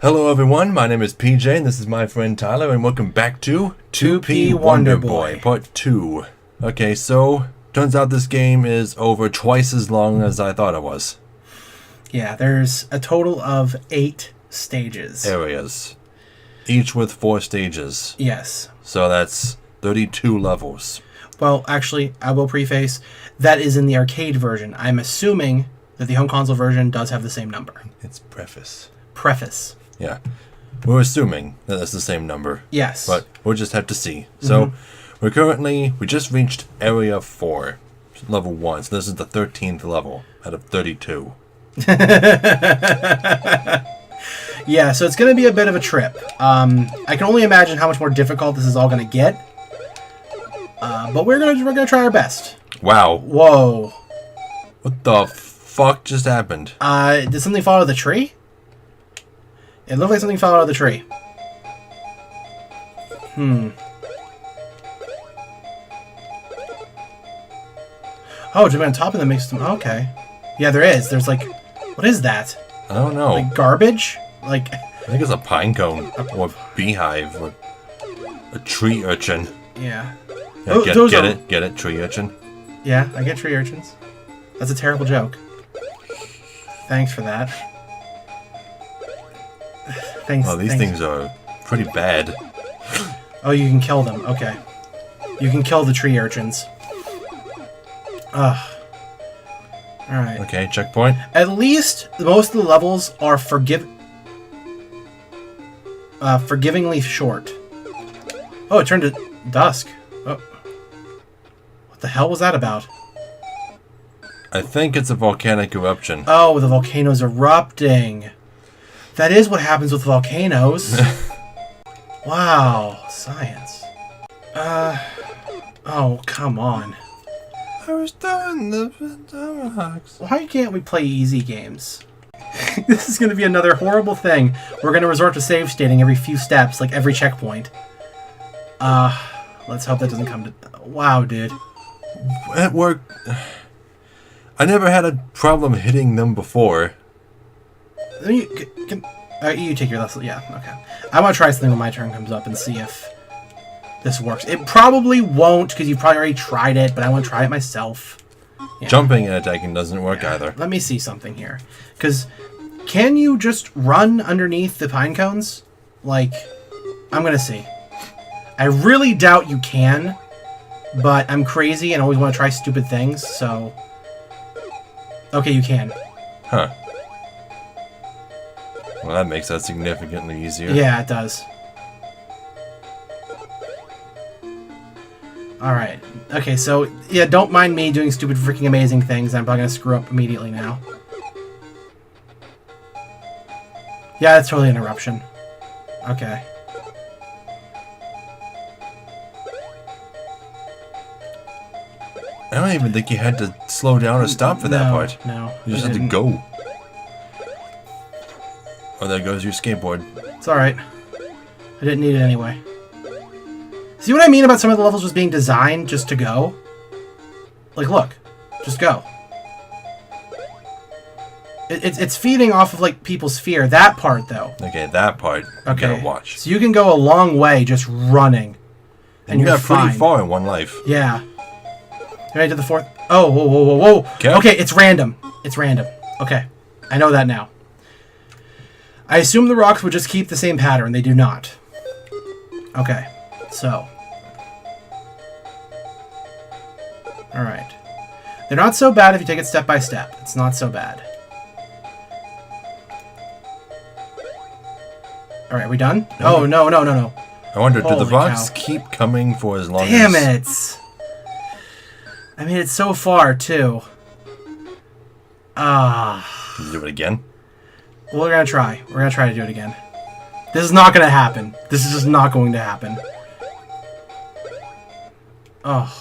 Hello everyone, my name is PJ and this is my friend Tyler and welcome back to 2P Wonder Boy. Part 2. Okay, so turns out this game is over twice as long as I thought it was. Yeah, there's a total of 8 stages. Areas. Each with 4 stages. Yes. So that's 32 levels. Well, actually, I will preface, that is in the arcade version. I'm assuming that the home console version does have the same number. It's preface. Preface. Yeah. We're assuming that that's the same number. Yes. But we'll just have to see. So we just reached area 4, level 1. So this is the 13th level out of 32. Yeah, so it's going to be a bit of a trip. I can only imagine how much more difficult this is all going to get. But we're gonna try our best. Wow. Whoa. What the fuck just happened? Did something fall out of the tree? It looked like something fell out of the tree. Oh, jumping on top of them makes them... Okay. Yeah, there is. There's like... What is that? I don't know. Like garbage? Like... I think it's a pine cone or beehive or a tree urchin. Yeah. Yeah, Oh, get it? Tree urchin? Yeah, I get tree urchins. That's a terrible joke. Thanks for that. Thanks. Oh, these thanks. things are pretty bad. Oh, you can kill them. Okay. You can kill the tree urchins. Ugh. Alright. Okay, checkpoint. At least most of the levels are forgivingly short. Oh, it turned to dusk. Oh. What the hell was that about? I think it's a volcanic eruption. Oh, the volcano's erupting. That is what happens with volcanoes. Wow, science. Oh, come on. I was doing the tomahawks. Why can't we play easy games? This is going to be another horrible thing. We're going to resort to save stating every few steps, like every checkpoint. Let's hope that doesn't come to... Wow, dude. It worked. I never had a problem hitting them before. You take your last... Yeah, okay. I want to try something when my turn comes up and see if this works. It probably won't, because you've probably already tried it, but I want to try it myself. Yeah. Jumping and attacking doesn't work either. Let me see something here. Because can you just run underneath the pine cones? Like, I'm going to see. I really doubt you can, but I'm crazy and always want to try stupid things, so... Okay, you can. Huh. Well, that makes that significantly easier. Yeah, it does. Alright. Okay, so, yeah, don't mind me doing stupid freaking amazing things. I'm probably going to screw up immediately now. Yeah, that's totally an eruption. Okay. I don't even think you had to slow down or stop for that part. No. You just had to go. Oh, there goes your skateboard. It's alright. I didn't need it anyway. See what I mean about some of the levels just being designed just to go? Like, look. Just go. It's feeding off of, like, people's fear. That part, though. Okay, that part you gotta watch. So you can go a long way just running. And you got pretty far in one life. Yeah. Right to the 4th. Oh, whoa, whoa, whoa, whoa. Okay, it's random. It's random. Okay. I know that now. I assume the rocks would just keep the same pattern. They do not. Okay. So. Alright. They're not so bad if you take it step by step. It's not so bad. Alright, are we done? Oh, no, no, no, no. I wonder, do the Holy rocks cow. keep coming for as long Damn as... it! I made it so far, too. Can you do it again? Well, we're gonna try. We're gonna try to do it again. This is not gonna happen. This is just not going to happen. Oh.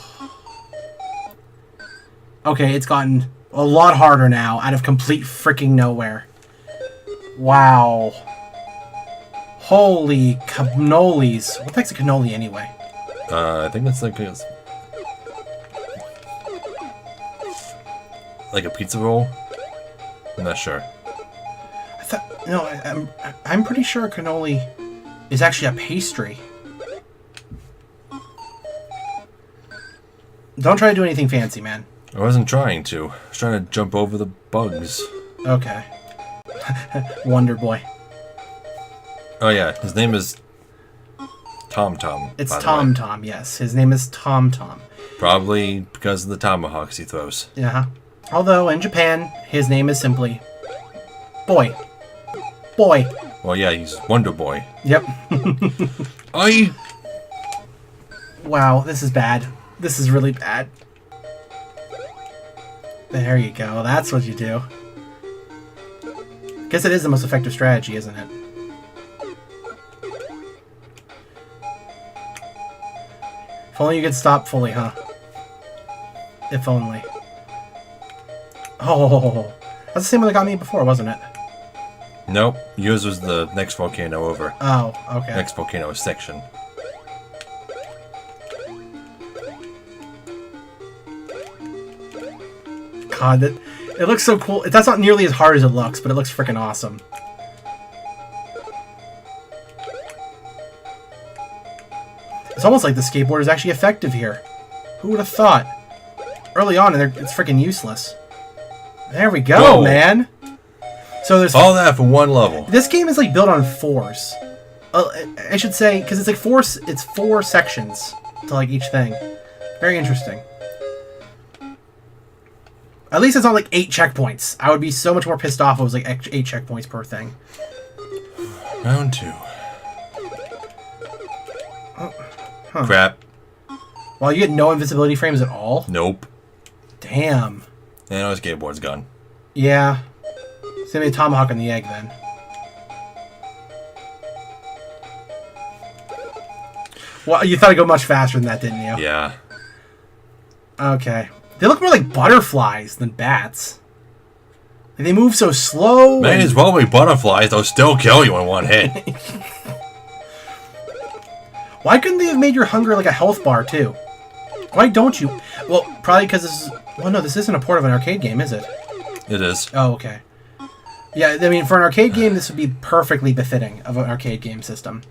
Okay, it's gotten a lot harder now, out of complete freaking nowhere. Wow. Holy cannolis. What the heck's a cannoli anyway? I think it's like a pizza roll. I'm not sure. I No, I'm pretty sure cannoli is actually a pastry. Don't try to do anything fancy, man. I wasn't trying to. I was trying to jump over the bugs. Okay. Wonder Boy. Oh yeah, his name is Tom Tom. It's Tom Tom, yes. His name is Tom Tom. Probably because of the tomahawks he throws. Yeah. Although in Japan, his name is simply Boy. Boy. Well, yeah, he's Wonder Boy. Yep. I. Wow, this is bad. This is really bad. There you go. That's what you do. Guess it is the most effective strategy, isn't it? If only you could stop fully, huh? If only. Oh, that's the same one that got me before, wasn't it? Nope, yours was the next volcano over. Oh, okay. Next volcano section. God, it looks so cool. That's not nearly as hard as it looks, but it looks freaking awesome. It's almost like the skateboard is actually effective here. Who would have thought? Early on, it's freaking useless. There we go, Whoa. man. So there's all that for one level. This game is like built on fours. I should say, because it's like it's four sections to like each thing. Very interesting. At least it's not like 8 checkpoints. I would be so much more pissed off if it was like 8 checkpoints per thing. Round 2. Oh, huh. Crap. Well, you get no invisibility frames at all? Nope. Damn. And our skateboard's gone. Yeah. It's gonna be a tomahawk in the egg then. Well, you thought it'd go much faster than that, didn't you? Yeah. Okay. They look more like butterflies than bats. Like, they move so slow. May as well be butterflies, they'll still kill you in one hit. Why couldn't they have made your hunger like a health bar, too? Why don't you? Well, probably because this is... Well, no, this isn't a port of an arcade game, is it? It is. Oh, okay. Yeah, I mean, for an arcade game, this would be perfectly befitting of an arcade game system.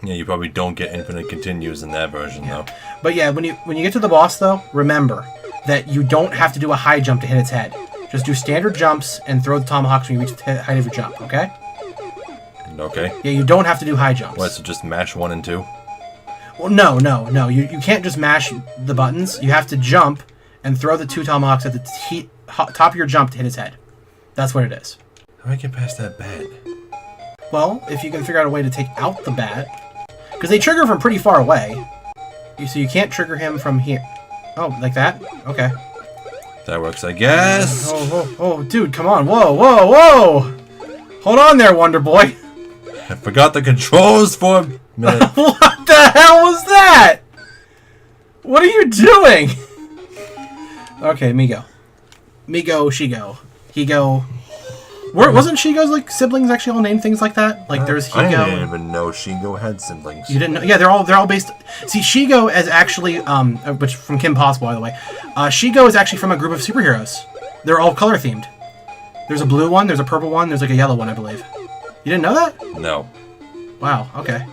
Yeah, you probably don't get infinite continues in that version, though. But yeah, when you get to the boss, though, remember that you don't have to do a high jump to hit its head. Just do standard jumps and throw the tomahawks when you reach the height of your jump, okay? Okay. Yeah, you don't have to do high jumps. What, so just mash 1 and 2? Well, no. You can't just mash the buttons. You have to jump and throw the 2 tomahawks at the top of your jump to hit its head. That's what it is. How do I get past that bat? Well, if you can figure out a way to take out the bat... Because they trigger from pretty far away. So you can't trigger him from here. Oh, like that? Okay. That works, I guess. Oh, dude, come on. Whoa. Hold on there, Wonder Boy. I forgot the controls for a minute. What the hell was that? What are you doing? Okay, Migo, Shigo, Higo. Wasn't Shigo's like siblings actually all named things like that? Like there's Higo. I didn't even know Shigo had siblings. You didn't know? Yeah, they're all based. See, Shigo is actually which from Kim Possible, by the way. Shigo is actually from a group of superheroes. They're all color themed. There's a blue one, there's a purple one, there's like a yellow one, I believe. You didn't know that? No. Wow. Okay.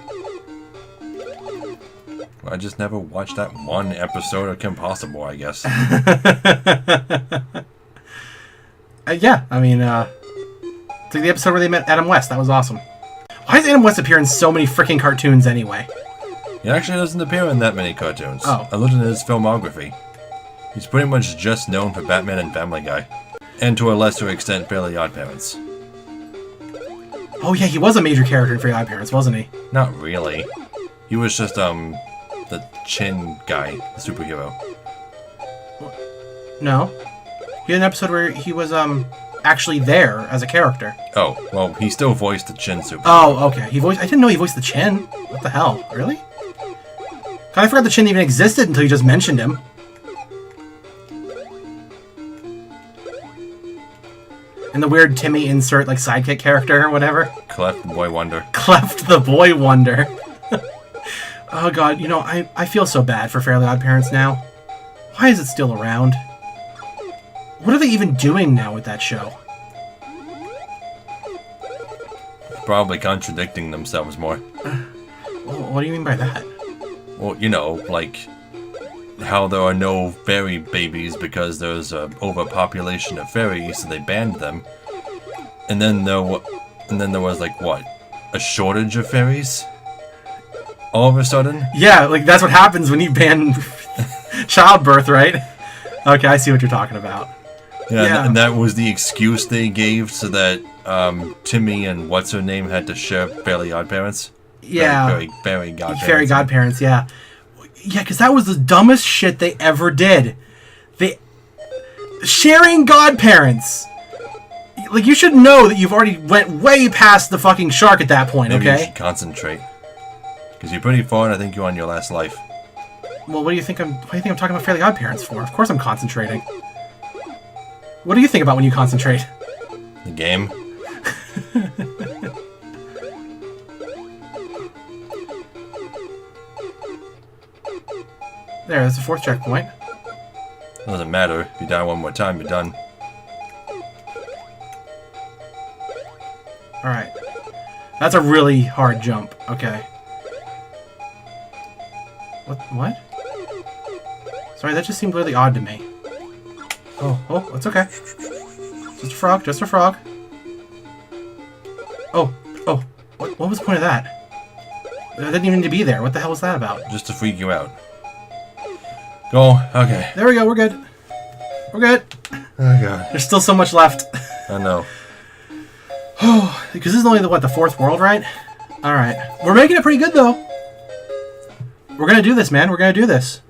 I just never watched that one episode of Kim Possible, I guess. Yeah, I mean, it's like the episode where they met Adam West. That was awesome. Why does Adam West appear in so many freaking cartoons anyway? He actually doesn't appear in that many cartoons. Oh. I looked at his filmography. He's pretty much just known for Batman and Family Guy. And to a lesser extent, Fairly Odd Parents. Oh yeah, he was a major character in Fairly Odd Parents, wasn't he? Not really. He was just, the chin guy, the superhero. No. He had an episode where he was, actually there as a character. Oh, well, he still voiced the chin superhero. Oh, okay. I didn't know he voiced the Chin. What the hell? Really? I forgot the Chin even existed until you just mentioned him. And the weird Timmy insert, like, sidekick character or whatever. Cleft the Boy Wonder. Cleft the Boy Wonder. Oh, God. You know, I feel so bad for Fairly Odd Parents now. Why is it still around? What are they even doing now with that show? probably contradicting themselves more. Well, what do you mean by that? Well, you know, like how there are no fairy babies because there's an overpopulation of fairies, so they banned them. And then there was like what? A shortage of fairies? All of a sudden? Yeah, like that's what happens when you ban childbirth, right? Okay, I see what you're talking about. Yeah, and that was the excuse they gave so that Timmy and what's her name had to share Fairly Odd Parents. Yeah. Fairy godparents. Fairy godparents, yeah. Yeah, because that was the dumbest shit they ever did. Sharing godparents. Like, you should know that you've already went way past the fucking shark at that point, Maybe you okay? should concentrate. Because you're pretty far and I think you're on your last life. Well, what do you think I'm talking about Fairly Godparents for? Of course I'm concentrating. What do you think about when you concentrate? The game. There, that's the 4th checkpoint. Doesn't matter. If you die one more time, you're done. Alright. That's a really hard jump. Okay. What? Sorry, that just seemed really odd to me. Oh, it's okay. Just a frog, just a frog. Oh, what was the point of that? That didn't even need to be there. What the hell was that about? Just to freak you out. Go. Okay. There we go, we're good. We're good. Oh, God. There's still so much left. I know. Oh, because this is only the 4th world, right? Alright. We're making it pretty good, though. We're gonna do this, man. We're gonna do this.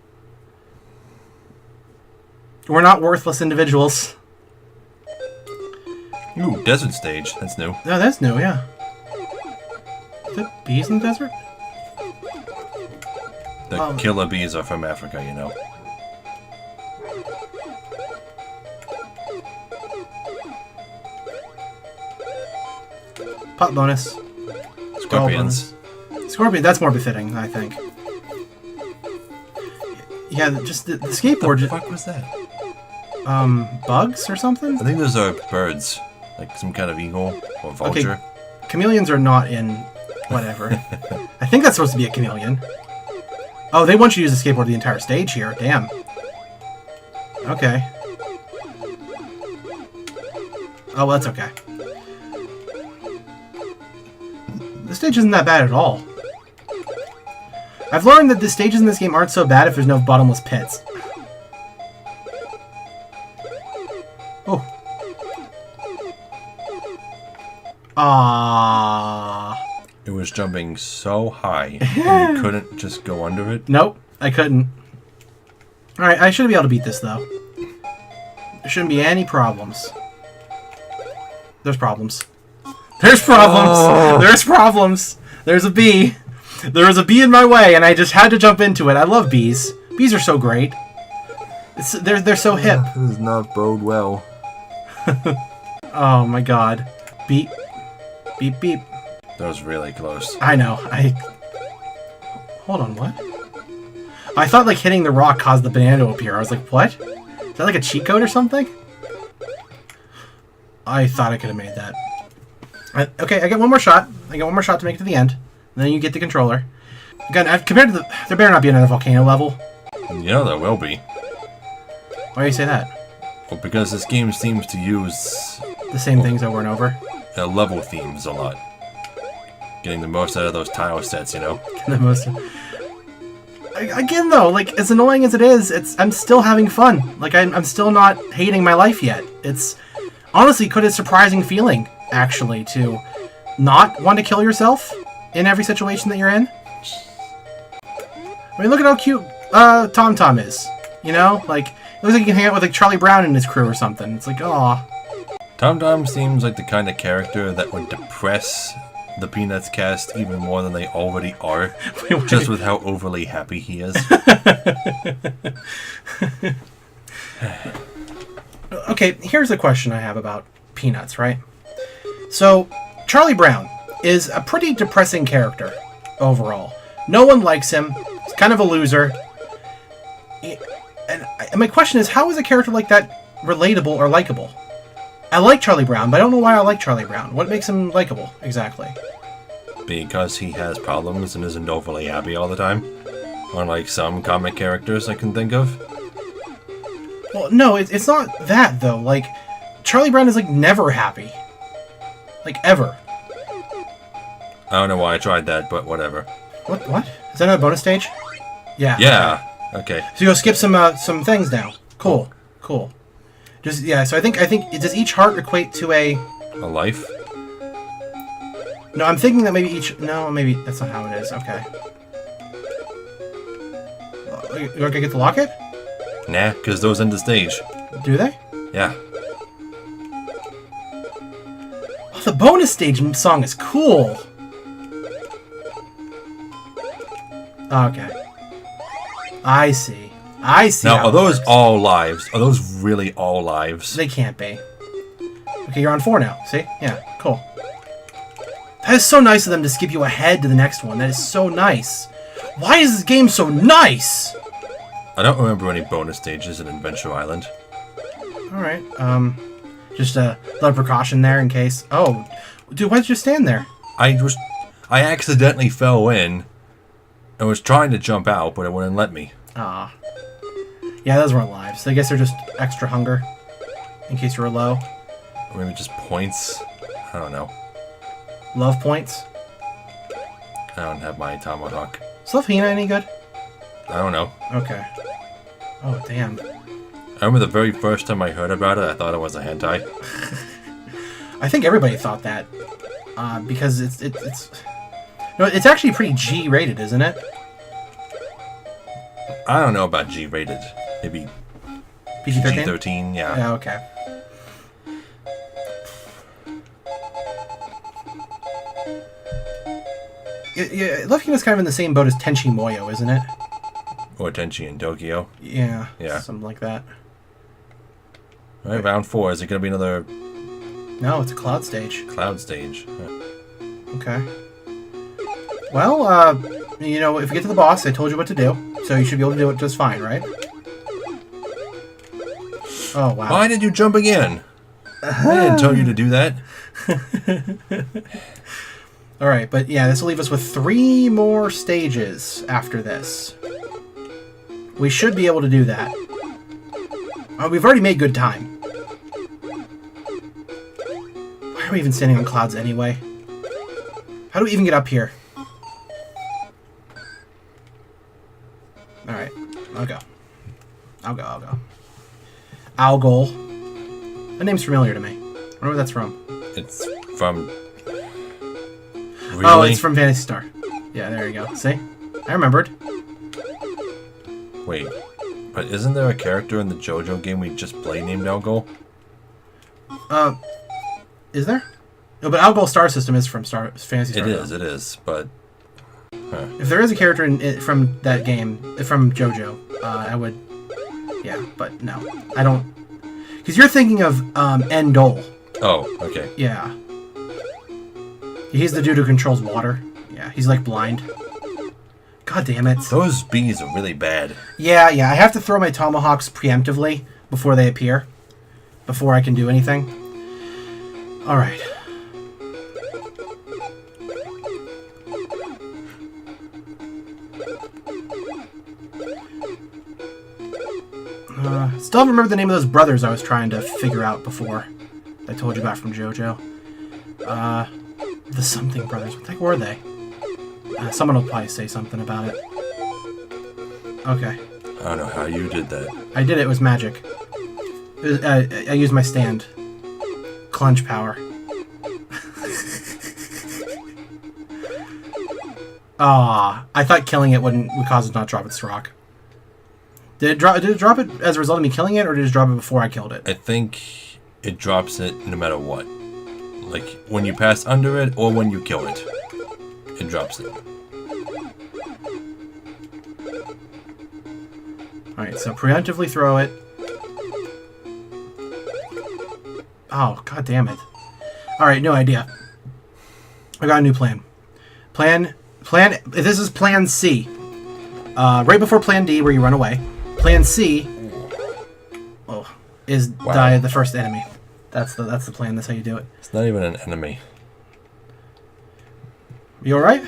We're not worthless individuals. Ooh, desert stage. That's new. No, that's new, yeah. Is there bees in the desert? The killer bees are from Africa, you know. Pot bonus. Scorpions. Scorpion, that's more befitting, I think. Yeah, just the skateboard. What the fuck was that? Bugs or something? I think those are birds. Like some kind of eagle or vulture. Okay, chameleons are not in whatever. I think that's supposed to be a chameleon. Oh, they want you to use the skateboard the entire stage here. Damn. Okay. Oh, well, that's okay. This stage isn't that bad at all. I've learned that the stages in this game aren't so bad if there's no bottomless pits. Oh. Ah. It was jumping so high, and you couldn't just go under it. Nope, I couldn't. Alright, I should be able to beat this, though. There shouldn't be any problems. There's problems. There's problems! Oh. There's problems! There's a bee. There was a bee in my way, and I just had to jump into it. I love bees. Bees are so great. They're so hip. This does not bode well. Oh my god. Beep. Beep, beep. That was really close. I know. Hold on, what? I thought, like, hitting the rock caused the banana to appear. I was like, what? Is that like a cheat code or something? I thought I could have made that. Okay, I get one more shot. I get one more shot to make it to the end. And then you get the controller. Again, compared to there better not be another volcano level. Yeah, there will be. Why do you say that? Well, because this game seems to use The same things over and over. level themes a lot. Getting the most out of those tile sets, you know? The most. Again, though, like, as annoying as it is, I'm still having fun. Like, I'm still not hating my life yet. It's honestly quite a surprising feeling, actually, to not want to kill yourself in every situation that you're in. I mean, look at how cute Tom Tom is. You know? Like, it looks like you can hang out with, like, Charlie Brown and his crew or something. It's like, aw. Tom Tom seems like the kind of character that would depress the Peanuts cast even more than they already are, just with how overly happy he is. Okay, here's a question I have about Peanuts, right? So, Charlie Brown is a pretty depressing character, overall. No one likes him. He's kind of a loser. And my question is, how is a character like that relatable or likable? I like Charlie Brown, but I don't know why I like Charlie Brown. What makes him likable, exactly? Because he has problems and isn't overly happy all the time. Unlike some comic characters I can think of. Well, no, it's not that, though. Like, Charlie Brown is, like, never happy. Like, ever. I don't know why I tried that, but whatever. What? Is that another bonus stage? Yeah. Yeah. Okay. So you'll skip some things now. Cool. Just, yeah, so I think, does each heart equate to a... A life? No, I'm thinking that maybe each... No, maybe that's not how it is. Okay. You're gonna get the locket? Nah, because those end the stage. Do they? Yeah. Oh, the bonus stage song is cool. Okay. I see. Now, how are it those works. all lives? Are those really all lives? They can't be. Okay, you're on 4 now. See? Yeah, cool. That is so nice of them to skip you ahead to the next one. That is so nice. Why is this game so nice? I don't remember any bonus stages in Adventure Island. Alright, just a little precaution there in case... Oh, dude, why did you stand there? I accidentally fell in and was trying to jump out, but it wouldn't let me. Ah. Yeah, those weren't lives. I guess they're just extra hunger. In case you were low. Or maybe just points. I don't know. Love points. I don't have my tomahawk. Is Love Hina any good? I don't know. Okay. Oh, damn. I remember the very first time I heard about it, I thought it was a hentai. I think everybody thought that. Because it's... No, it's actually pretty G-rated, isn't it? I don't know about G-rated. Maybe PG-13? G-13, yeah. Yeah, okay. Yeah, Love Hina's kind of in the same boat as Tenchi Muyo, isn't it? Or Tenchi in Tokyo. Yeah. Yeah. Something like that. All right, round 4. Is it going to be another No, it's a cloud stage. cloud stage? Okay. Well, you know, if you get to the boss, I told you what to do, so you should be able to do it just fine, right? Oh, wow. Why did you jump again? I didn't tell you to do that. Alright, but yeah, this will leave us with 3 more stages after this. We should be able to do that. We've already made good time. Why are we even standing on clouds anyway? How do we even get up here? Alright, I'll go. Algol. That name's familiar to me. I wonder where that's from. It's from... Really? Oh, it's from Phantasy Star. Yeah, there you go. See? I remembered. Wait, but isn't there a character in the JoJo game we just played named Algol? Is there? No, but Algol Star System is from Phantasy Star. It is, but... Huh. If there is a character from that game, from JoJo, I would... Yeah, but no. I don't... Because you're thinking of Endol. Oh, okay. Yeah. He's the dude who controls water. Yeah, he's like blind. God damn it. Those bees are really bad. Yeah, I have to throw my tomahawks preemptively before they appear. Before I can do anything. Alright. Still don't remember the name of those brothers I was trying to figure out before. I told you about from JoJo. The something brothers. What the heck were they? Someone will probably say something about it. Okay. I don't know how you did that. I did it. It was magic. I used my stand. Clunge power. I thought killing it would cause it not drop its rock. Did it drop it as a result of me killing it, or did it drop it before I killed it? I think it drops it no matter what. Like, when you pass under it, or when you kill it. It drops it. Alright, so preemptively throw it. Oh, god damn it. Alright, no idea. I got a new plan. This is plan C. Right before plan D, where you run away. Plan C is die the first enemy. That's the plan. That's how you do it. It's not even an enemy. You all right?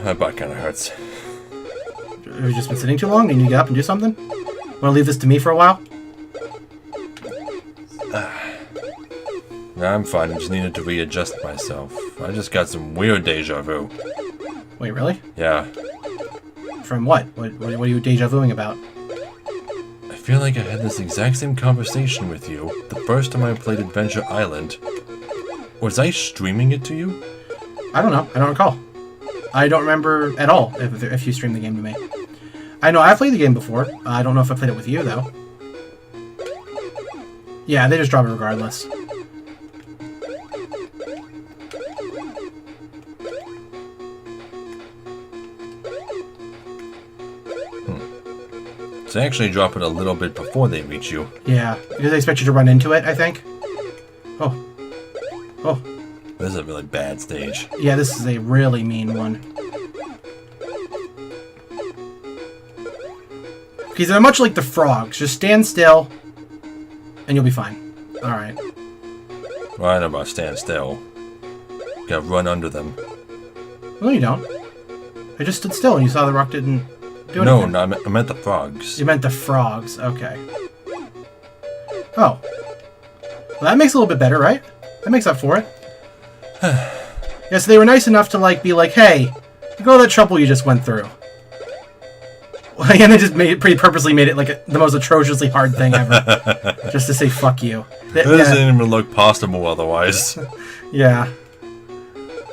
My butt kind of hurts. Have you just been sitting too long? You need to get up and do something? Want to leave this to me for a while? Nah, I'm fine. I just needed to readjust myself. I just got some weird deja vu. Wait, really? Yeah. From what? What are you deja vuing about? I feel like I had this exact same conversation with you the first time I played Adventure Island. Was I streaming it to you? I don't know. I don't recall. I don't remember at all if you streamed the game to me. I know I've played the game before. I don't know if I played it with you, though. Yeah, they just drop it regardless. So they actually drop it a little bit before they reach you. Yeah, because they expect you to run into it, I think. Oh. Oh. This is a really bad stage. Yeah, this is a really mean one. Because they're much like the frogs. Just stand still, and you'll be fine. Alright. Well, I don't know about stand still. You gotta run under them. No, you don't. I just stood still, and you saw the rock didn't do No, anything. no, I meant the frogs. You meant the frogs. Okay. Oh. Well, that makes it a little bit better, right? That makes up for it. Yeah, so they were nice enough to, like, be like, hey, look at all that trouble you just went through. And they just pretty purposely made it, like, the most atrociously hard thing ever. Just to say, fuck you. It doesn't even look possible otherwise. Yeah.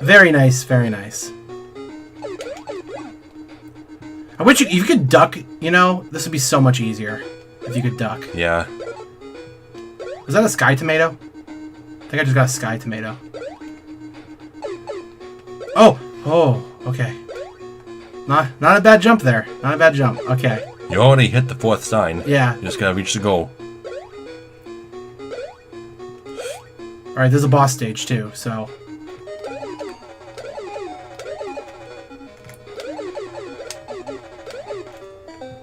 Very nice, very nice. I wish if you could duck, you know, this would be so much easier. If you could duck. Yeah. Is that a sky tomato? I think I just got a sky tomato. Oh! Oh, okay. Not a bad jump there. Not a bad jump. Okay. You already hit the fourth sign. Yeah. You just gotta reach the goal. Alright, there's a boss stage too, so...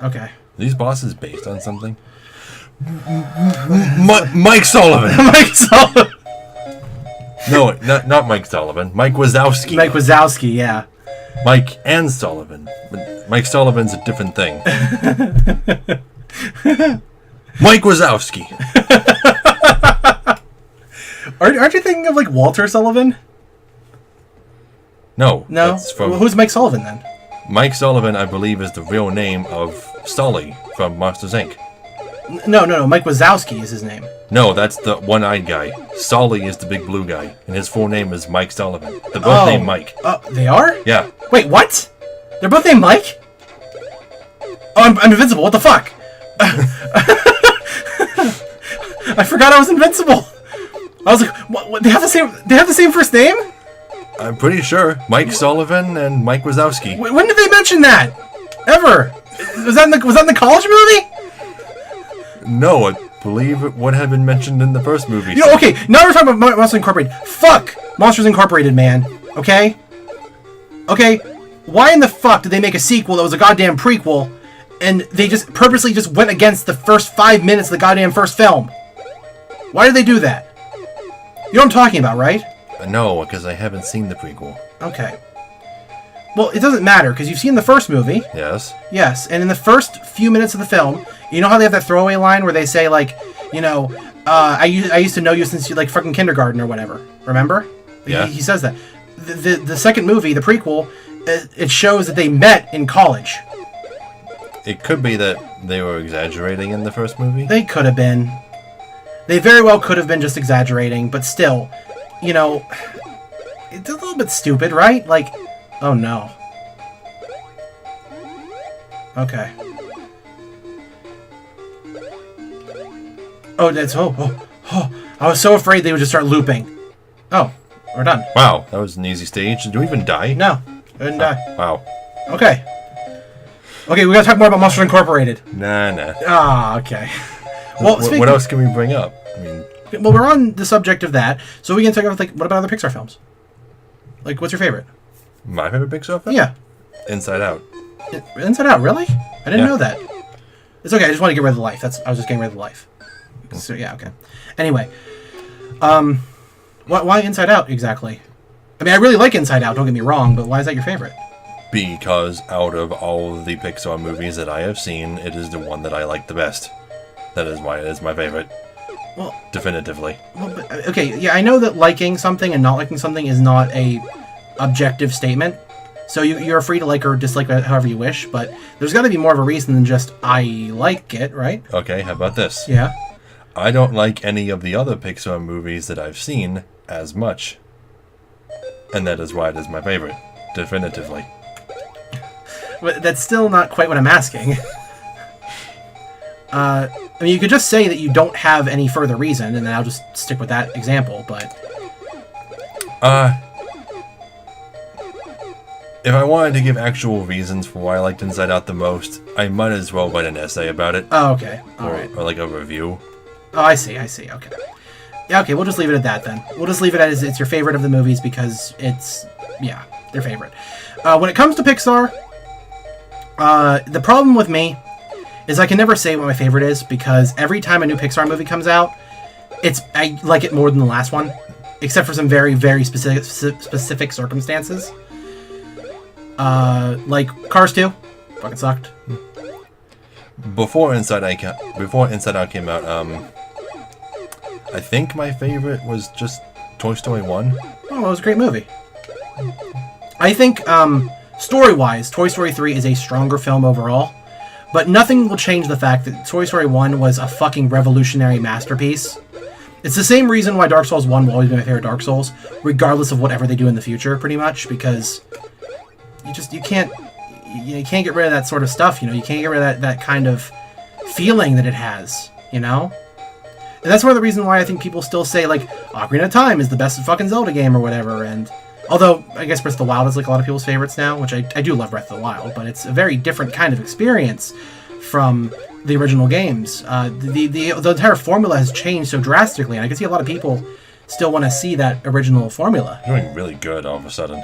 Okay. Are these bosses based on something? Mike Sullivan! Mike Sullivan! No, not Mike Sullivan. Mike Wazowski. Mike Wazowski, yeah. Mike and Sullivan. But Mike Sullivan's a different thing. Mike Wazowski. Aren't you thinking of, like, Walter Sullivan? No. No? That's from Well, who's Mike Sullivan, then? Mike Sullivan, I believe, is the real name of Sully from Monsters, Inc. No. Mike Wazowski is his name. No, that's the one-eyed guy. Sully is the big blue guy, and his full name is Mike Sullivan. They're both named Mike. Oh, they are? Yeah. Wait, what? They're both named Mike? Oh, I'm invincible. What the fuck? I forgot I was invincible. I was like, what? They have the same. They have the same first name? I'm pretty sure. Mike Sullivan and Mike Wazowski. When did they mention that? Ever? Was that in the college movie? No, I believe it would have been mentioned in the first movie. You know, okay, now we're talking about Monsters Incorporated. Fuck Monsters Incorporated, man. Okay? Okay? Why in the fuck did they make a sequel that was a goddamn prequel, and they just purposely just went against the first 5 minutes of the goddamn first film? Why did they do that? You know what I'm talking about, right? No, because I haven't seen the prequel. Okay. Well, it doesn't matter, because you've seen the first movie. Yes. Yes, and in the first few minutes of the film, you know how they have that throwaway line where they say, like, you know, I used to know you since you, like, fucking kindergarten or whatever. Remember? Yeah. He says that. The second movie, the prequel, it shows that they met in college. It could be that they were exaggerating in the first movie. They could have been. They very well could have been just exaggerating, but still, you know, it's a little bit stupid, right? Like, oh no. Okay. Oh, that's oh. I was so afraid they would just start looping. Oh, we're done. Wow, that was an easy stage. Did we even die? No, I didn't die. Wow. Okay. Okay, we gotta talk more about Monsters Incorporated. Nah. Ah, okay. Well, What else can we bring up? I mean, well, we're on the subject of that, so we can talk about, like, what about other Pixar films? Like, what's your favorite? my favorite Pixar film? Yeah. Inside Out. Inside Out, really? I didn't Yeah. know that. It's okay, I just want to get rid of the life. I was just getting rid of the life. So yeah, okay. Anyway, why Inside Out exactly? I mean, I really like Inside Out. Don't get me wrong, but why is that your favorite? Because out of all of the Pixar movies that I have seen, it is the one that I like the best. That is why it is my favorite. Well, definitively. Well, but, okay, yeah, I know that liking something and not liking something is not a objective statement. So you're free to like or dislike it however you wish, but there's got to be more of a reason than just I like it, right? Okay, how about this? Yeah. I don't like any of the other Pixar movies that I've seen as much. And that is why it is my favorite. Definitively. But that's still not quite what I'm asking. I mean, you could just say that you don't have any further reason, and then I'll just stick with that example, but... If I wanted to give actual reasons for why I liked Inside Out the most, I might as well write an essay about it. Oh, okay. Alright. Or like a review. Oh, I see, okay. Yeah, okay, we'll just leave it at that then. We'll just leave it as it's your favorite of the movies because it's... yeah, their favorite. When it comes to Pixar, the problem with me is I can never say what my favorite is because every time a new Pixar movie comes out, I like it more than the last one, except for some very, very specific circumstances. Like Cars 2, fucking sucked. Before Inside Out came out, I think my favorite was just Toy Story 1. Oh, it was a great movie. I think, story-wise, Toy Story 3 is a stronger film overall. But nothing will change the fact that Toy Story 1 was a fucking revolutionary masterpiece. It's the same reason why Dark Souls 1 will always be my favorite Dark Souls, regardless of whatever they do in the future, pretty much, because you can't get rid of that sort of stuff, you know? You can't get rid of that kind of feeling that it has, you know? And that's one of the reasons why I think people still say, like, Ocarina of Time is the best fucking Zelda game or whatever, and... although, I guess Breath of the Wild is like a lot of people's favorites now, which I do love Breath of the Wild, but it's a very different kind of experience from the original games. The entire formula has changed so drastically, and I can see a lot of people still want to see that original formula. You're doing really good all of a sudden.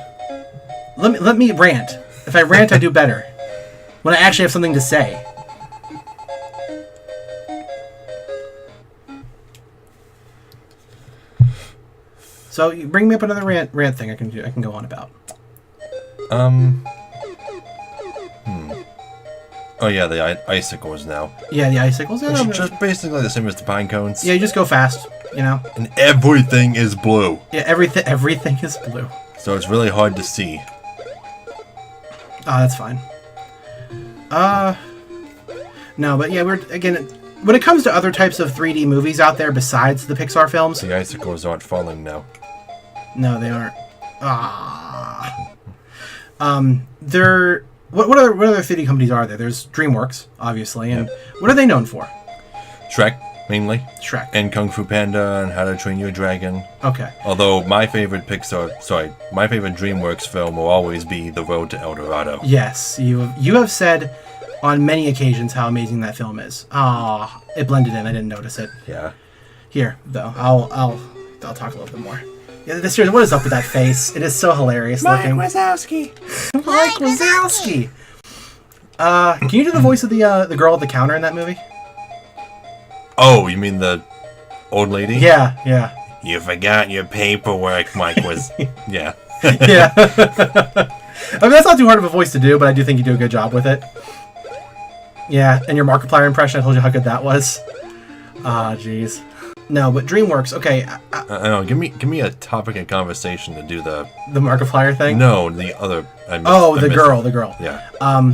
Let me rant. If I rant, I do better. When I actually have something to say. So you bring me up another rant thing I can go on about. Oh yeah, the icicles now. Yeah, the icicles. It's just basically the same as the pine cones. Yeah, you just go fast, you know. And everything is blue. Yeah, everything is blue. So it's really hard to see. Oh, that's fine. No, but yeah, when it comes to other types of 3D movies out there besides the Pixar films, The icicles aren't falling now. no, they aren't. What other 3D companies are there? There's DreamWorks, obviously, and what are they known for? Shrek, mainly. Shrek. And Kung Fu Panda and How to Train Your Dragon. Okay. Although my favorite DreamWorks film will always be The Road to El Dorado. Yes, you have said on many occasions how amazing that film is. It blended in. I didn't notice it. Yeah. Here, though, I'll talk a little bit more. Yeah, what is up with that face? It is so hilarious looking. Mike Wazowski. Mike Wazowski. Can you do the voice of the girl at the counter in that movie? Oh, you mean the old lady? Yeah. You forgot your paperwork, Mike was. Yeah. Yeah. I mean, that's not too hard of a voice to do, but I do think you do a good job with it. Yeah, and your Markiplier impression, I told you how good that was. Jeez. No, but DreamWorks, okay. I don't know, give me a topic of conversation to do the Markiplier thing? No, the other. The girl. Yeah.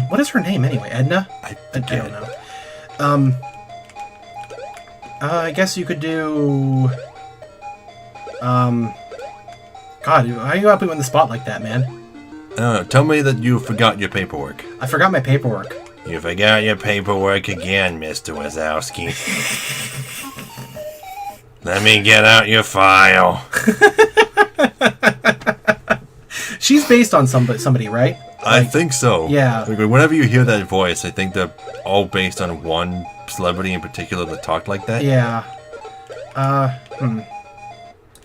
What is her name anyway? Edna? I don't know. I guess you could do. God, why you gotta put me on the spot like that, man? I don't know. Tell me that you forgot your paperwork. I forgot my paperwork. You forgot your paperwork again, Mr. Wazowski. Let me get out your file. She's based on somebody, right? I think so. Yeah. Whenever you hear that voice, I think they're all based on one celebrity in particular that talked like that. Yeah.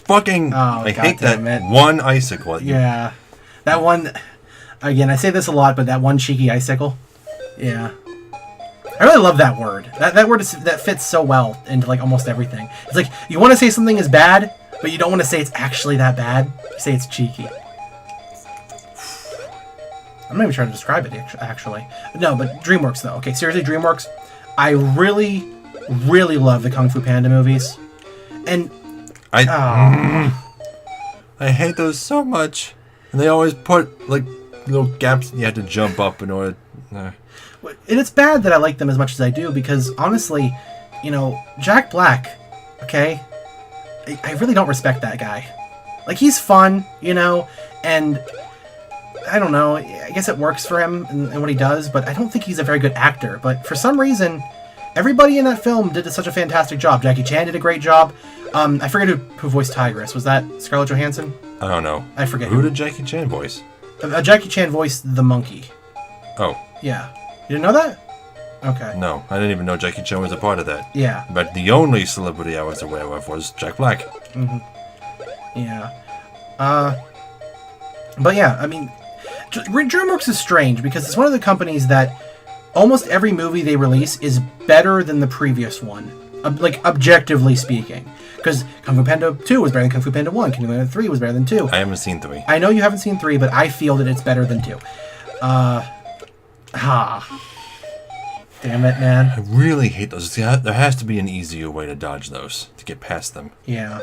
Fucking. Oh, I hate that it. one icicle. Yeah. That one. Again, I say this a lot, but that one cheeky icicle. Yeah. I really love that word. That word that fits so well into like almost everything. It's like you want to say something is bad, but you don't want to say it's actually that bad. You say it's cheeky. I'm not even trying to describe it actually. No, but DreamWorks though. Okay, seriously, DreamWorks. I really, really love the Kung Fu Panda movies, and I hate those so much. And they always put like little gaps you have to jump up in order. And it's bad that I like them as much as I do because honestly, you know, Jack Black. Okay, I really don't respect that guy. Like he's fun, you know, and I don't know. I guess it works for him and what he does, but I don't think he's a very good actor. But for some reason, everybody in that film did such a fantastic job. Jackie Chan did a great job. I forget who voiced Tigress. Was that Scarlett Johansson? I don't know. I forget. Who did Jackie Chan voice? Jackie Chan voiced the monkey. Oh. Yeah. You didn't know that? Okay. No, I didn't even know Jackie Chan was a part of that. Yeah. But the only celebrity I was aware of was Jack Black. Mm-hmm. Yeah. But yeah, I mean, DreamWorks is strange because it's one of the companies that almost every movie they release is better than the previous one, like objectively speaking. Because Kung Fu Panda 2 was better than Kung Fu Panda 1, Kung Fu Panda 3 was better than 2. I haven't seen 3. I know you haven't seen 3, but I feel that it's better than 2. Damn it, man. I really hate those. There has to be an easier way to dodge those, to get past them. Yeah.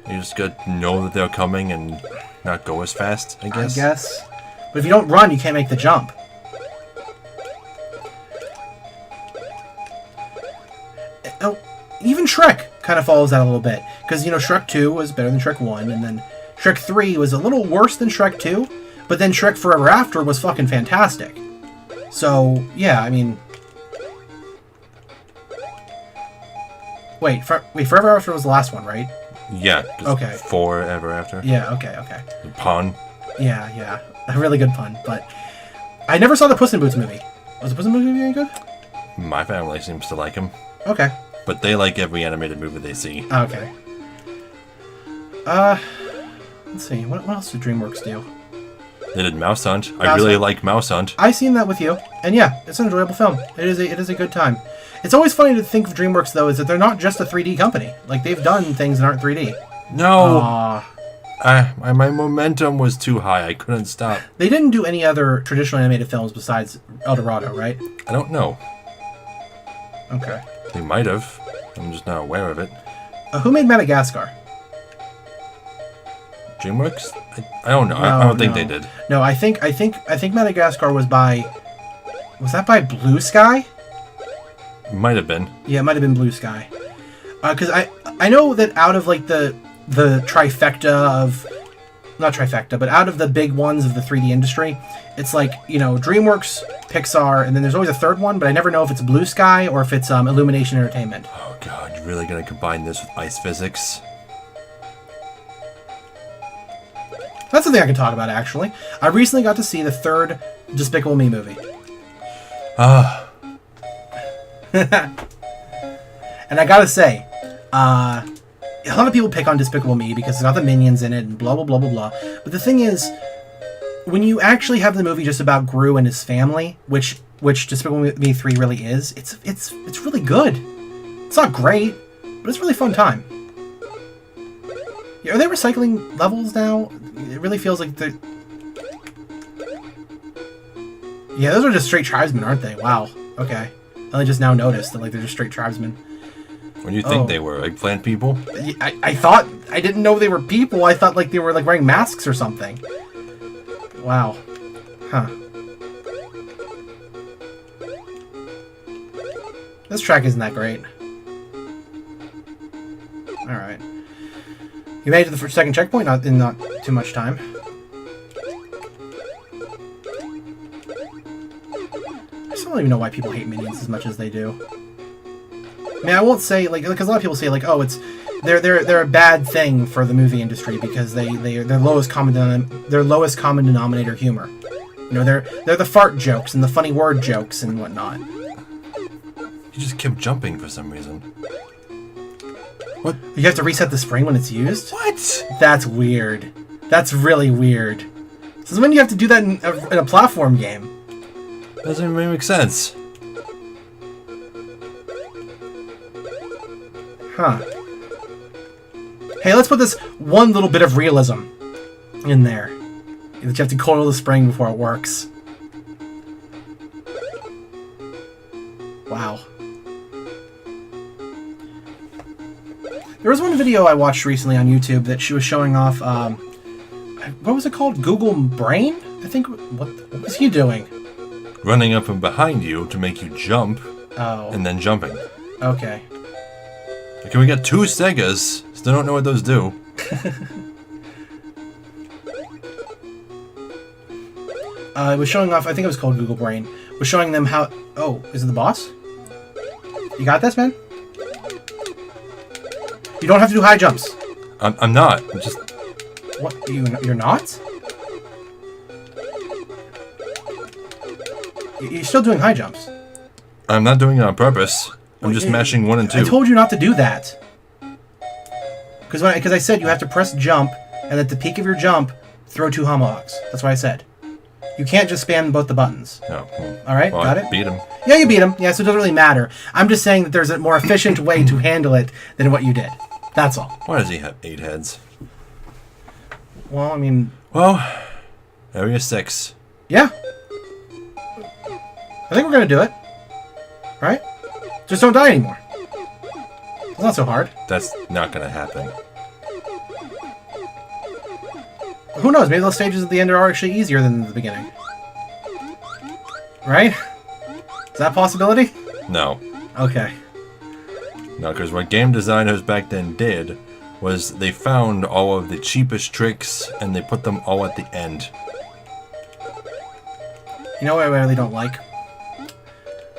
You just gotta know that they're coming and not go as fast, I guess. But if you don't run, you can't make the jump. Oh, even Shrek kind of follows that a little bit. Because, you know, Shrek 2 was better than Shrek 1, and then Shrek 3 was a little worse than Shrek 2, but then Shrek Forever After was fucking fantastic. So, yeah, I mean... Wait, Forever After was the last one, right? Yeah. Okay. Forever After. Yeah, okay. The pun. Yeah. A really good pun, but... I never saw the Puss in Boots movie. Was the Puss in Boots movie any good? My family seems to like him. Okay. But they like every animated movie they see. Okay. Let's see. What else did DreamWorks do? They did Mouse Hunt. I really like Mouse Hunt. I've seen that with you, and yeah, it's an enjoyable film. It is a good time. It's always funny to think of DreamWorks though, is that they're not just a 3D company. Like they've done things that aren't 3D. No. My momentum was too high. I couldn't stop. They didn't do any other traditional animated films besides El Dorado, right? I don't know. Okay. They might have. I'm just not aware of it. Who made Madagascar? DreamWorks? I don't know. No, I don't think they did. No, I think Madagascar was by... Was that by Blue Sky? Might have been. Yeah, it might have been Blue Sky. Because I know that out of like the trifecta of... Not trifecta, but out of the big ones of the 3D industry, it's like, you know, DreamWorks, Pixar, and then there's always a third one, but I never know if it's Blue Sky or if it's Illumination Entertainment. Oh god, you're really gonna combine this with ice physics? That's something I can talk about, actually. I recently got to see the third Despicable Me movie. Ah. And I gotta say, a lot of people pick on Despicable Me because it's got the Minions in it and blah, blah, blah, blah, blah. But the thing is, when you actually have the movie just about Gru and his family, which Despicable Me 3 really is, it's really good. It's not great, but it's a really fun time. Are they recycling levels now? It really feels like they're... Yeah, those are just straight tribesmen, aren't they? Wow. Okay. I just now noticed that like they're just straight tribesmen. What do you think they were? Eggplant people? I thought... I didn't know they were people. I thought like they were like wearing masks or something. Wow. Huh. This track isn't that great. Alright. You made it to the second checkpoint in not too much time. I still don't even know why people hate Minions as much as they do. I mean, I won't say like because a lot of people say like, oh, it's they're a bad thing for the movie industry because they're lowest common denominator humor. You know, they're the fart jokes and the funny word jokes and whatnot. You just kept jumping for some reason. What? You have to reset the spring when it's used? What? That's weird. That's really weird. Since when do you have to do that in a platform game? Doesn't even make sense. Huh. Hey, let's put this one little bit of realism in there. That you have to coil the spring before it works. Wow. There was one video I watched recently on YouTube that she was showing off, what was it called? Google Brain? I think, what was he doing? Running up and behind you to make you jump, Oh, and then jumping. okay. Can we get 2 Segas? Still don't know what those do. It was showing off, I think it was called Google Brain, was showing them how, oh, is it the boss? You got this, man? You don't have to do high jumps. I'm not. I'm just... What? You're not? You're still doing high jumps. I'm not doing it on purpose. I'm just mashing 1 and 2. I told you not to do that. Because I said you have to press jump, and at the peak of your jump, throw 2 homologs. That's what I said. You can't just spam both the buttons. Oh, All right, well, got I it? beat him. Yeah, you beat him. Yeah, so it doesn't really matter. I'm just saying that there's a more efficient way to handle it than what you did. That's all. Why does he have 8 heads? Well, I mean... Well, Area 6. Yeah. I think we're going to do it. Right? Just don't die anymore. It's not so hard. That's not gonna happen. Who knows? Maybe those stages at the end are actually easier than the beginning. Right? Is that a possibility? No. Okay. No, because what game designers back then did was they found all of the cheapest tricks and they put them all at the end. You know what I really don't like?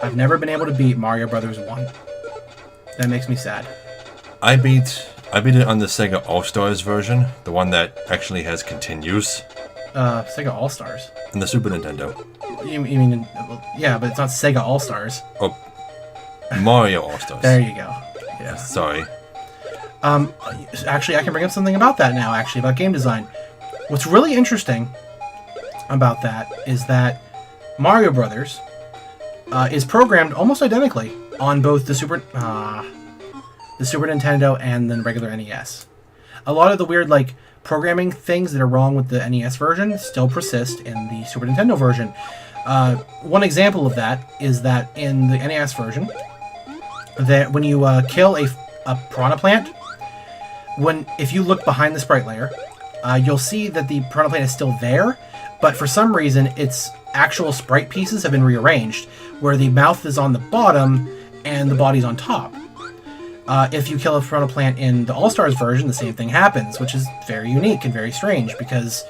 I've never been able to beat Mario Brothers 1. That makes me sad. I beat it on the Sega All-Stars version, the one that actually has continues, Sega All-Stars. and the Super Nintendo. You mean... Yeah, but it's not Sega All-Stars. Oh, Mario All-Stars. There you go. Yeah. Sorry. Actually, I can bring up something about that now, actually, about game design. What's really interesting about that is that Mario Brothers is programmed almost identically on both the Super Nintendo and the regular NES. A lot of the weird, like, programming things that are wrong with the NES version still persist in the Super Nintendo version. One example of that is that in the NES version, that when you kill a Piranha Plant, if you look behind the sprite layer, you'll see that the Piranha Plant is still there, but for some reason its actual sprite pieces have been rearranged, where the mouth is on the bottom and the body's on top. If you kill a Piranha Plant in the All-Stars version, the same thing happens, which is very unique and very strange, because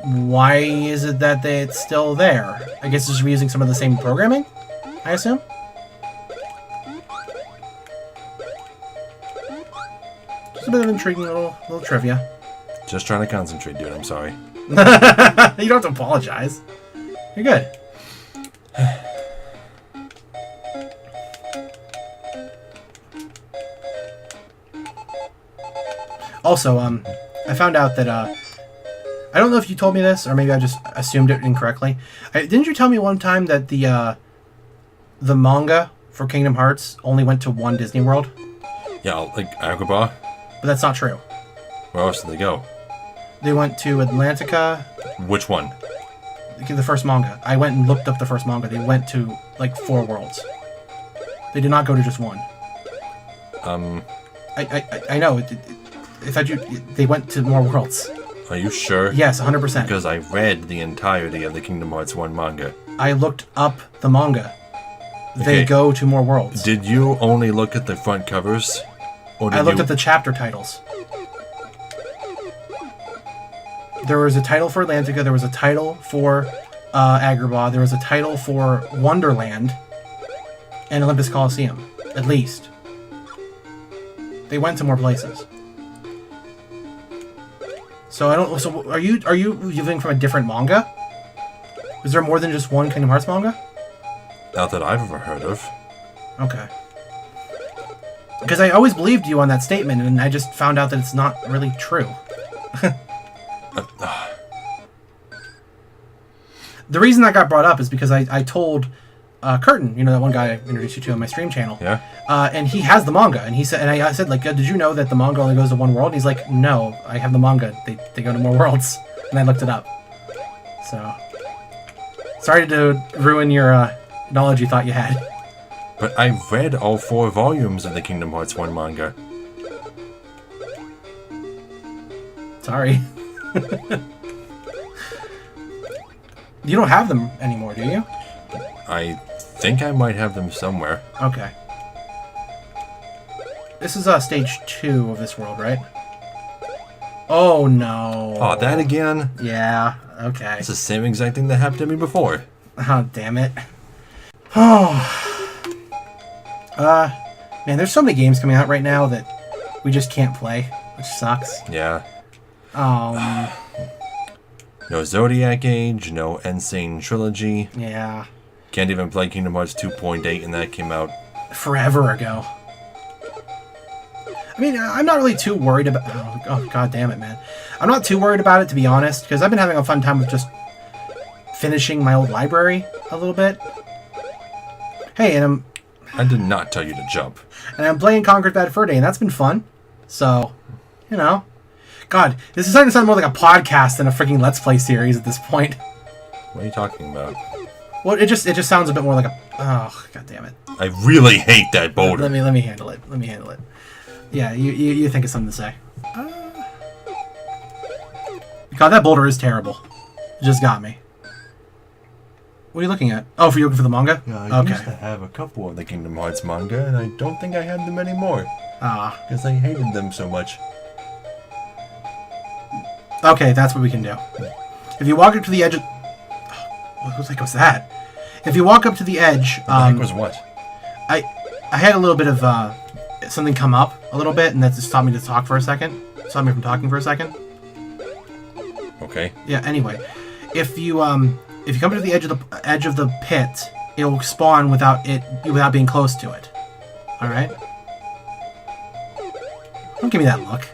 why is it that it's still there? I guess it's just reusing some of the same programming, I assume? Just a bit of intriguing little trivia. Just trying to concentrate, dude. I'm sorry. You don't have to apologize. You're good. Also, I found out that, I don't know if you told me this, or maybe I just assumed it incorrectly. Didn't you tell me one time that the manga for Kingdom Hearts only went to one Disney World? Yeah, like Agrabah. But that's not true. Where else did they go? They went to Atlantica, Which one? the first manga. I went and looked up the first manga. They went to, like, 4 worlds. They did not go to just one. I know. I thought they went to more worlds. Are you sure? Yes, 100%. Because I read the entirety of the Kingdom Hearts 1 manga. I looked up the manga. They Okay. go to more worlds. Did you only look at the front covers? Or did I looked you... at the chapter titles. There was a title for Atlantica, there was a title for Agrabah, there was a title for Wonderland, and Olympus Coliseum, at least. They went to more places. So I don't. So are you viewing from a different manga? Is there more than just one Kingdom Hearts manga? Not that I've ever heard of. Okay. Because I always believed you on that statement, and I just found out that it's not really true. The reason that got brought up is because I told Curtin, you know, that one guy I introduced you to on my stream channel. Yeah. And he has the manga, and he said, and I said, like, did you know that the manga only goes to one world? And he's like, no, I have the manga. They go to more worlds, and I looked it up. So, sorry to ruin your knowledge you thought you had. But I read all 4 volumes of the Kingdom Hearts 1 manga. Sorry. You don't have them anymore, do you? I think I might have them somewhere. Okay. This is stage 2 of this world, right? Oh no. Oh, that again? Yeah, okay. It's the same exact thing that happened to me before. Oh, damn it. Oh. Man, there's so many games coming out right now that we just can't play, which sucks. Yeah. No Zodiac Age, no Insane Trilogy. Yeah. Can't even play Kingdom Hearts 2.8, and that came out. Forever ago. I mean, I'm not really too worried about... Oh, god damn it, man. I'm not too worried about it, to be honest, because I've been having a fun time with just finishing my old library a little bit. Hey, and I did not tell you to jump. I'm playing Conquered Bad Fur Day, and that's been fun. So, you know. God, this is starting to sound more like a podcast than a freaking Let's Play series at this point. What are you talking about? Well, it just sounds a bit more like a... Oh, god damn it. I really hate that boulder. Let me handle it. Let me handle it. Yeah, you think of something to say. God, that boulder is terrible. It just got me. What are you looking at? Oh, for you looking for the manga? Yeah, I used to have a couple of the Kingdom Hearts manga, and I don't think I have them anymore. Ah. Because I hated them so much. Okay, that's what we can do. If you walk up to the edge of... What the heck was that? If you walk up to the edge... What the heck was what? I had a little bit of something come up a little bit, and that just stopped me to talk for a second. Stopped me from talking for a second. Okay. Yeah. Anyway, if you come to the edge of the pit, it will spawn without being close to it. All right. Don't give me that look.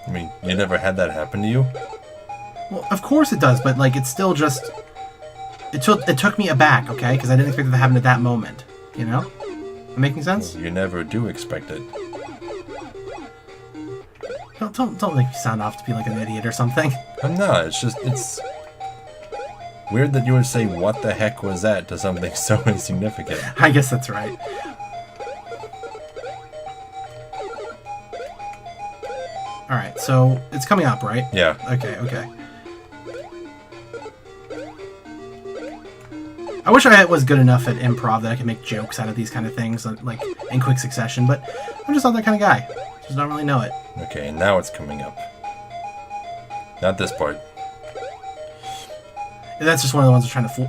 I mean, you never had that happen to you? Well, of course it does, but like it's still just. It took me aback, okay? Because I didn't expect it to happen at that moment. You know? Am I making sense? You never do expect it. Don't make me sound off to be like an idiot or something. I'm not. It's weird that you would say, "What the heck was that?" to something so insignificant. I guess that's right. All right, so it's coming up, right? Yeah. Okay. I wish I was good enough at improv that I could make jokes out of these kind of things, like in quick succession, but I'm just not that kind of guy. Just don't really know it. Okay, now it's coming up. Not this part. And that's just one of the ones I'm trying to fool.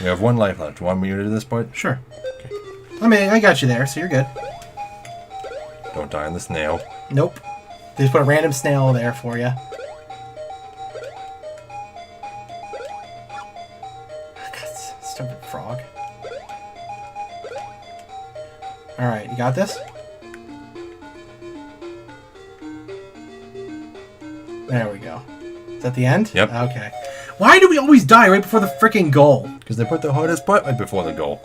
We have 1 life left. Want me to do this part? Sure. Okay. I mean, I got you there, so you're good. Don't die on the snail. Nope. They just put a random snail there for you. Stupid frog. Alright, you got this? There we go. Is that the end? Yep. Okay. Why do we always die right before the freaking goal? Because they put the hardest part right before the goal.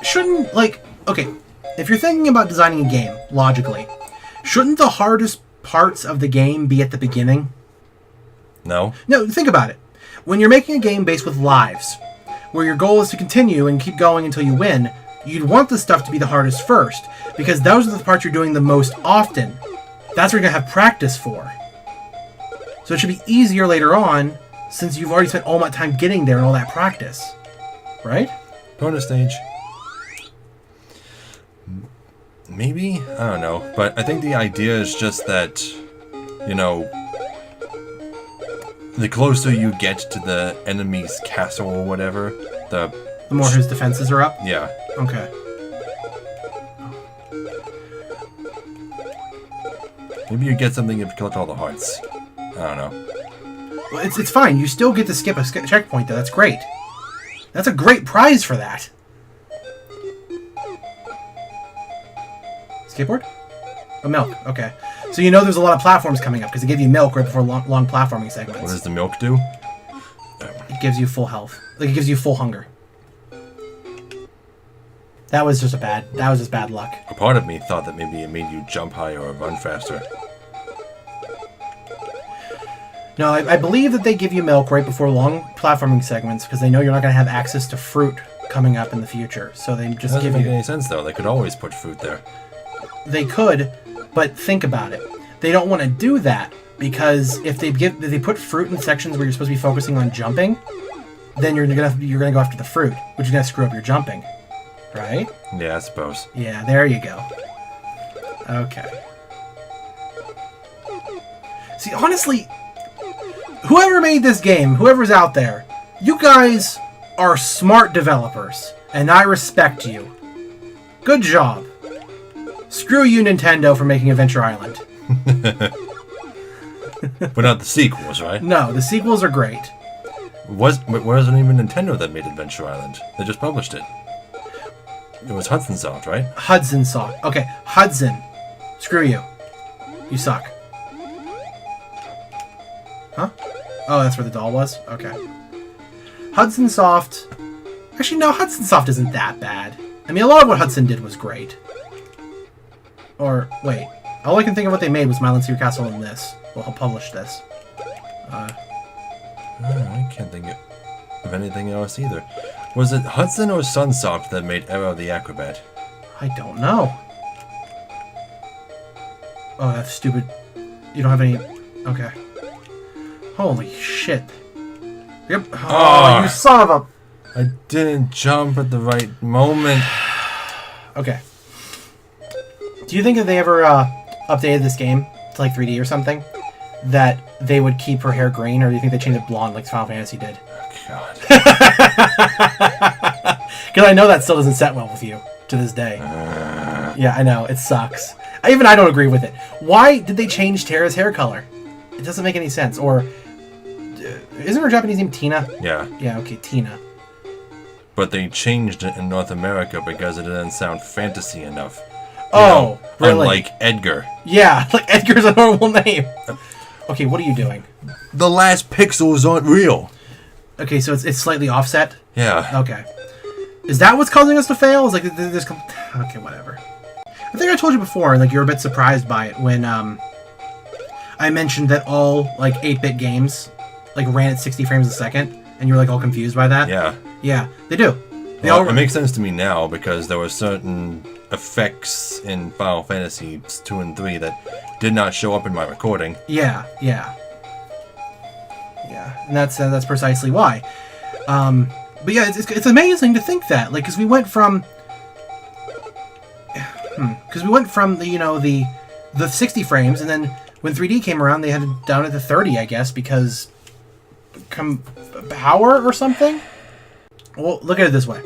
Shouldn't, like... Okay, if you're thinking about designing a game, logically, shouldn't the hardest parts of the game be at the beginning? No? No, think about it. When you're making a game based with lives, where your goal is to continue and keep going until you win, you'd want the stuff to be the hardest first, because those are the parts you're doing the most often. That's what you're going to have practice for. So it should be easier later on, since you've already spent all that time getting there and all that practice. Right? Bonus stage. Maybe? I don't know. But I think the idea is just that, you know, the closer you get to the enemy's castle or whatever, the more his defenses are up? Yeah. Okay. Maybe you get something if you collect all the hearts. I don't know. Well, it's fine. You still get to skip a checkpoint, though. That's great. That's a great prize for that. Skateboard? Oh, milk. Okay. So you know there's a lot of platforms coming up because they give you milk right before long platforming segments. What does the milk do? It gives you full health. Like, it gives you full hunger. That was just bad luck. A part of me thought that maybe it made you jump higher or run faster. No, I believe that they give you milk right before long platforming segments because they know you're not going to have access to fruit coming up in the future. So they just That doesn't give make you... any sense, though. They could always put fruit there. They could, but think about it. They don't want to do that because if they put fruit in sections where you're supposed to be focusing on jumping, then you're gonna go after the fruit, which is gonna screw up your jumping, right? Yeah, I suppose. Yeah, there you go. Okay. See, honestly, whoever made this game, whoever's out there, you guys are smart developers, and I respect you. Good job. Screw you, Nintendo, for making Adventure Island. But not the sequels, right? No, the sequels are great. But wasn't even Nintendo that made Adventure Island. They just published it. It was Hudson Soft, right? Hudson Soft. Okay, Hudson. Screw you. You suck. Huh? Oh, that's where the doll was? Okay. Hudson Soft... Actually, no, Hudson Soft isn't that bad. I mean, a lot of what Hudson did was great. Or, wait. All I can think of what they made was Smiling Secret Castle and this. Well, I'll publish this. I can't think of anything else either. Was it Hudson or Sunsoft that made Arrow the Acrobat? I don't know. Oh, that's stupid. You don't have any... Okay. Holy shit. Yep. Oh, you son of a... I didn't jump at the right moment. Okay. Do you think if they ever updated this game to like 3D or something, that they would keep her hair green, or do you think they change it blonde like Final Fantasy did? Oh, God. Because I know that still doesn't set well with you to this day. Yeah, I know. It sucks. Even I don't agree with it. Why did they change Terra's hair color? It doesn't make any sense. Or, isn't her Japanese name Tina? Yeah. Yeah, okay, Tina. But they changed it in North America because it didn't sound fantasy enough. Oh, really? Unlike Edgar. Yeah, like Edgar's a normal name. Okay, what are you doing? The last pixels aren't real. Okay, so it's slightly offset? Yeah. Okay. Is that what's causing us to fail? Is like this? Okay, whatever. I think I told you before, like you were a bit surprised by it when I mentioned that all like 8-bit games like ran at 60 frames a second, and you were like all confused by that. Yeah. Yeah, they do. It makes sense to me now because there were certain effects in Final Fantasy 2 and 3 that did not show up in my recording. Yeah, and that's precisely why. But yeah, it's amazing to think that, like, because we went from the 60 frames, and then when 3D came around, they had it down at the 30, I guess, because power or something. Well, look at it this way: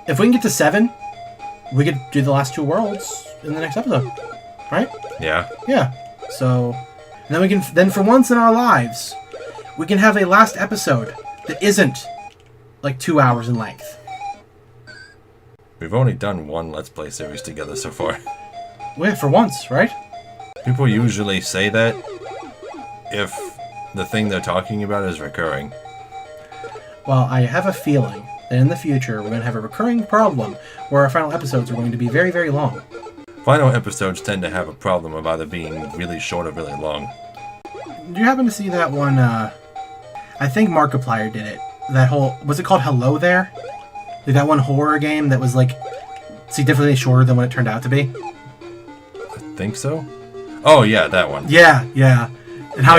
if we can get to 7, we could do the last 2 worlds in the next episode, right? Yeah. Yeah. So, and then we can for once in our lives, we can have a last episode that isn't like 2 hours in length. We've only done one Let's Play series together so far. Well, for once, right? People usually say that if the thing they're talking about is recurring. Well, I have a feeling that in the future we're going to have a recurring problem where our final episodes are going to be very, very long. Final episodes tend to have a problem of either being really short or really long. Do you happen to see that one, I think Markiplier did it. That whole, was it called Hello There? Like that one horror game that was like significantly shorter than what it turned out to be? I think so. Oh yeah, that one. Yeah. And how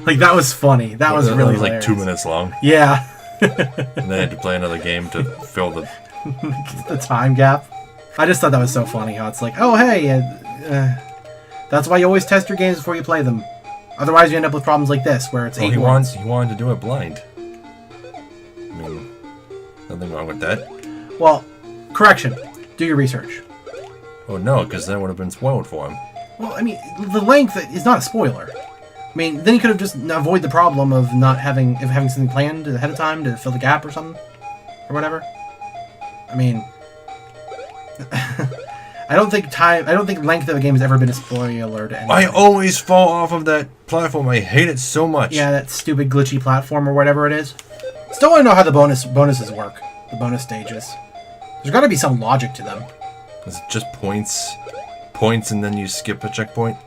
like that was funny. That was really like hilarious. 2 minutes long. Yeah. And they had to play another game to fill the... the time gap. I just thought that was so funny how it's like, oh hey, that's why you always test your games before you play them. Otherwise you end up with problems like this, where it's 8 worlds. He wanted to do it blind. I mean, nothing wrong with that. Well, correction. Do your research. Oh no, because that would have been spoiled for him. Well, I mean, the length is not a spoiler. I mean, then he could have just avoided the problem of having something planned ahead of time to fill the gap or something, or whatever. I mean, I don't think length of a game has ever been a spoiler to anything. I always fall off of that platform. I hate it so much. Yeah, that stupid glitchy platform or whatever it is. Still want to know how the bonuses work. The bonus stages. There's got to be some logic to them. Is it just points? Points and then you skip a checkpoint?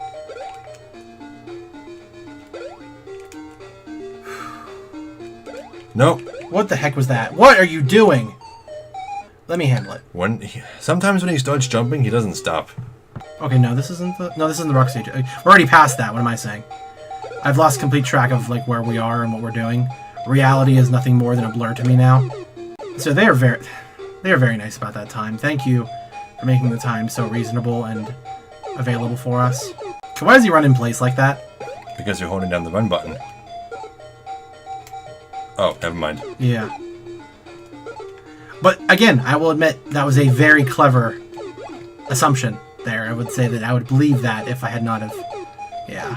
Nope. What the heck was that? What are you doing? Let me handle it. Sometimes when he starts jumping, he doesn't stop. Okay, no, this isn't the rock stage. We're already past that. What am I saying? I've lost complete track of like where we are and what we're doing. Reality is nothing more than a blur to me now. So they are very nice about that time. Thank you for making the time so reasonable and available for us. Why does he run in place like that? Because you're holding down the run button. Oh, never mind. Yeah. But again, I will admit that was a very clever assumption there. I would say that I would believe that if I had not have... Yeah.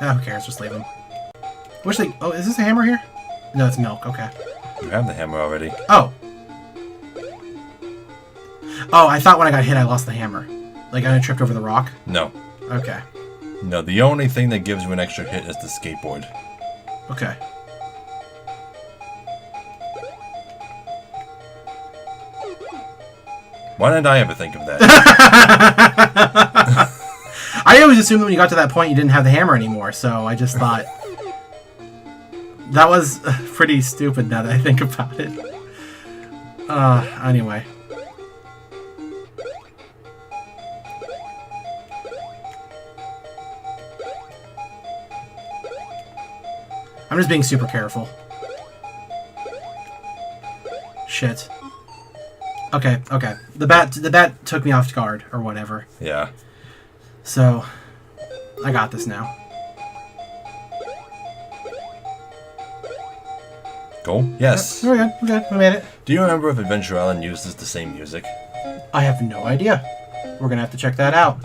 Oh, who cares? Just leave him. Wish they... Oh, is this a hammer here? No, it's milk. Okay. You have the hammer already. Oh. Oh, I thought when I got hit I lost the hammer. Like I tripped over the rock? No. Okay. No, the only thing that gives you an extra hit is the skateboard. Okay. Why didn't I ever think of that? I always assumed that when you got to that point you didn't have the hammer anymore, so I just thought... That was pretty stupid now that I think about it. Anyway. I'm just being super careful. Shit. Okay. The bat took me off guard, or whatever. Yeah. So, I got this now. Go? Yes. We're good. We made it. Do you remember if Adventure Island uses the same music? I have no idea. We're gonna have to check that out.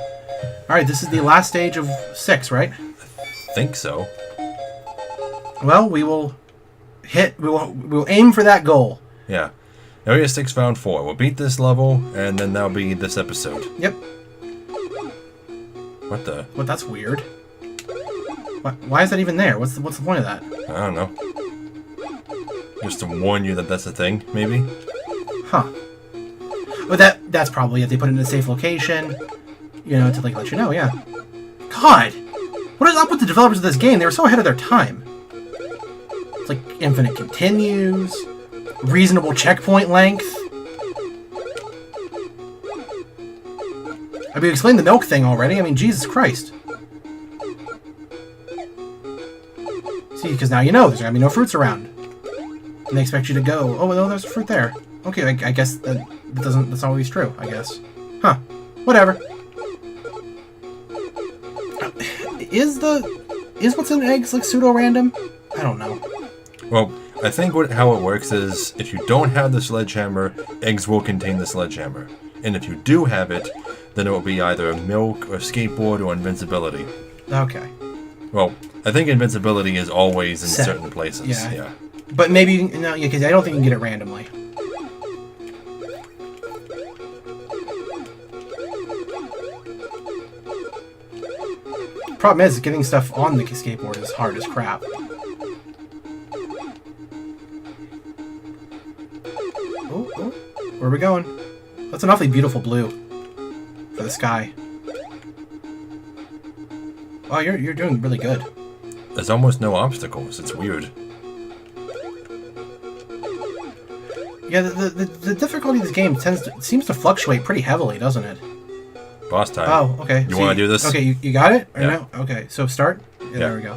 Alright, this is the last stage of 6, right? Think so. Well, we will aim for that goal. Yeah. Area 6 found 4. We'll beat this level, and then that'll be this episode. Yep. What the? What? That's weird. Why is that even there? What's the point of that? I don't know. Just to warn you that that's a thing, maybe? Huh. But that's probably it. They put it in a safe location, you know, to like let you know, yeah. God! What is up with the developers of this game? They were so ahead of their time. It's like infinite continues, reasonable checkpoint length. I mean, explain the milk thing already. I mean, Jesus Christ. See, because now you know there's gonna be no fruits around. And they expect you to go, oh, no, there's fruit there. Okay, I guess that's always true, I guess. Huh. Whatever. Is what's in eggs like pseudo-random? I don't know. Well, I think how it works is, if you don't have the sledgehammer, eggs will contain the sledgehammer. And if you do have it, then it will be either milk or skateboard or invincibility. Okay. Well, I think invincibility is always in Set. certain places. Yeah. But maybe, no, yeah, because I don't think you can get it randomly. Problem is, getting stuff on the skateboard is hard as crap. Oh, where are we going? That's an awfully beautiful blue for the sky. Oh, you're doing really good. There's almost no obstacles. It's weird. Yeah, the difficulty of this game seems to fluctuate pretty heavily, doesn't it? Boss time. Oh, okay. You want to do this? Okay, you got it? Or Yeah. no? Okay, so start? Yeah, Yeah. there we go.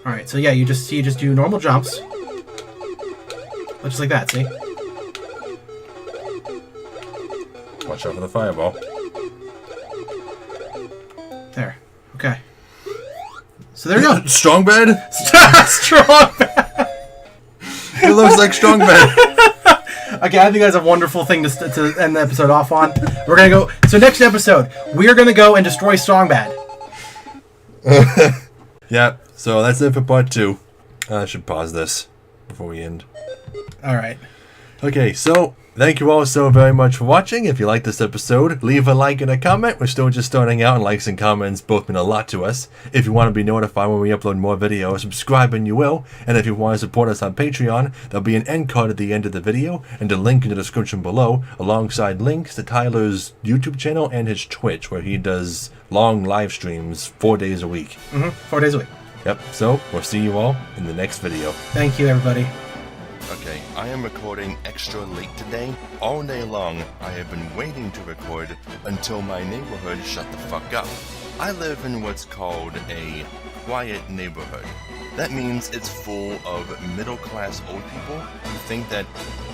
Alright, so yeah, you just do normal jumps. Just like that, see? Watch out for the fireball. There. Okay. So there you go. Strong bed? Strong. It looks like strong bed. Okay, I think that's a wonderful thing to end the episode off on. We're gonna go. So next episode, we are gonna go and destroy Strongbad. Yeah, so that's it for part 2. I should pause this before we end. All right. Okay, so Thank you all so very much for watching. If you liked this episode, leave a like and a comment. We're still just starting out, and likes and comments both mean a lot to us. If you want to be notified when we upload more videos, subscribe and you will. And if you want to support us on Patreon, there'll be an end card at the end of the video and a link in the description below, alongside links to Tyler's YouTube channel and his Twitch, where he does long live streams 4 days a week. 4 days a week. Yep, so we'll see you all in the next video. Thank you, everybody. Okay, I am recording extra late today. All day long, I have been waiting to record until my neighborhood shut the fuck up. I live in what's called a quiet neighborhood. That means it's full of middle-class old people who think that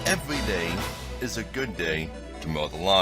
every day is a good day to mow the lawn.